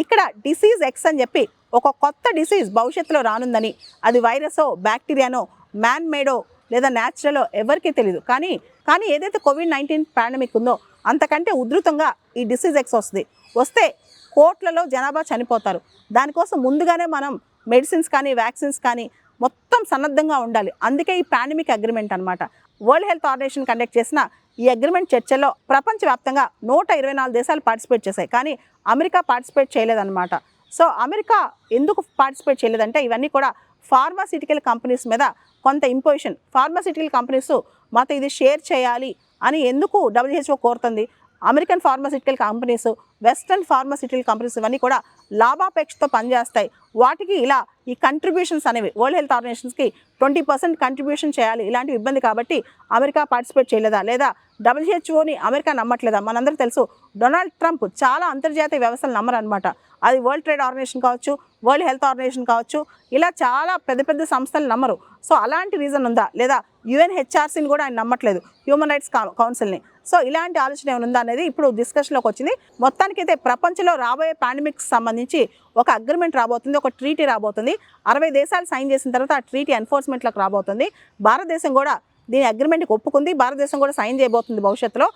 ఇక్కడ disease X అని చెప్పి ఒక కొత్త డిసీజ్ భవిష్యత్తులో రానుందని, అది వైరసో బ్యాక్టీరియానో మ్యాన్ మేడో లేదా న్యాచురలో ఎవరికీ తెలియదు. కానీ ఏదైతే కోవిడ్-19 పాండమిక్ ఉందో అంతకంటే ఉధృతంగా ఈ డిసీజ్ ఎక్స్ వస్తే కోట్లలో జనాభా చనిపోతారు. దానికోసం ముందుగానే మనం మెడిసిన్స్ కానీ వ్యాక్సిన్స్ కానీ మొత్తం సన్నద్ధంగా ఉండాలి. అందుకే ఈ పాండమిక్ అగ్రిమెంట్ అనమాట. వరల్డ్ హెల్త్ ఆర్గనైజేషన్ కండక్ట్ చేసిన ఈ అగ్రిమెంట్ చర్చల్లో ప్రపంచవ్యాప్తంగా 124 దేశాలు పార్టిసిపేట్ చేశాయి. కానీ అమెరికా పార్టిసిపేట్ చేయలేదన్నమాట. సో అమెరికా ఎందుకు పార్టిసిపేట్ చేయలేదంటే ఇవన్నీ కూడా ఫార్మాసిటికల్ కంపెనీస్ మీద కొంత ఇంపోజిషన్. ఫార్మాసిటికల్ కంపెనీస్ మాతో ఇది షేర్ చేయాలి అని ఎందుకు WHO కోరుతుంది. American pharmaceutical companies, western pharmaceutical companies ఇవన్నీ కూడా లాభాపేక్షతో పనిచేస్తాయి. వాటికి ఇలా ఈ కంట్రిబ్యూషన్స్ అనేవి వరల్డ్ హెల్త్ ఆర్గనైజేషన్స్కి 20% కంట్రిబ్యూషన్ చేయాలి. ఇలాంటి ఇబ్బంది కాబట్టి అమెరికా పార్టిసిపేట్ చేయలేదా, లేదా WHOని అమెరికా నమ్మట్లేదా? మనందరికీ తెలుసు డొనాల్డ్ ట్రంప్ చాలా అంతర్జాతీయ వ్యవస్థలు నమ్మరనమాట. అది వరల్డ్ ట్రేడ్ ఆర్గనైజేషన్ కావచ్చు, వరల్డ్ హెల్త్ ఆర్గనైజేషన్ కావచ్చు, ఇలా చాలా పెద్ద సంస్థలు నమ్మరు. సో అలాంటి రీజన్ ఉందా? లేదా UNHRCని కూడా ఆయన నమ్మట్లేదు, హ్యూమన్ రైట్స్ కౌన్సిల్ని. సో ఇలాంటి ఆలోచన ఏమైనా ఉందా అనేది ఇప్పుడు డిస్కషన్లోకి వచ్చింది. మొత్తానికైతే ప్రపంచంలో రాబోయే పాండమిక్స్ సంబంధించి ఒక అగ్రిమెంట్ రాబోతుంది, ఒక ట్రీటీ రాబోతుంది. 60 దేశాలు సైన్ చేసిన తర్వాత ఆ ట్రీటీ ఎన్ఫోర్స్మెంట్లోకి రాబోతుంది. భారతదేశం కూడా దీని అగ్రిమెంట్కి ఒప్పుకుంది. భారతదేశం కూడా సైన్ చేయబోతుంది భవిష్యత్తులో.